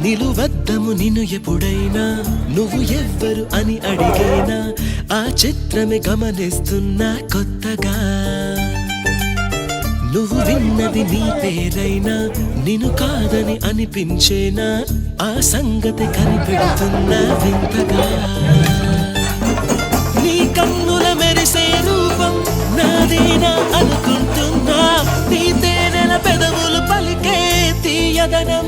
నిలువద్దము నిన్ను ఎప్పుడైనా నువ్వు ఎవ్వరు అని అడిగేనా ఆ చిత్రమే గమనిస్తున్నా కొత్తగా నువ్వు విన్నది నీ పేరైనా నిన్ను కాదని అనిపించేనా ఆ సంగతి కనిపెడుతున్నా వింతగా నీ కన్నుల మెరిసే రూపం నాదేనా అనుకుంటున్నా నీ తేనెల పెదవులు పలికే తీయదనం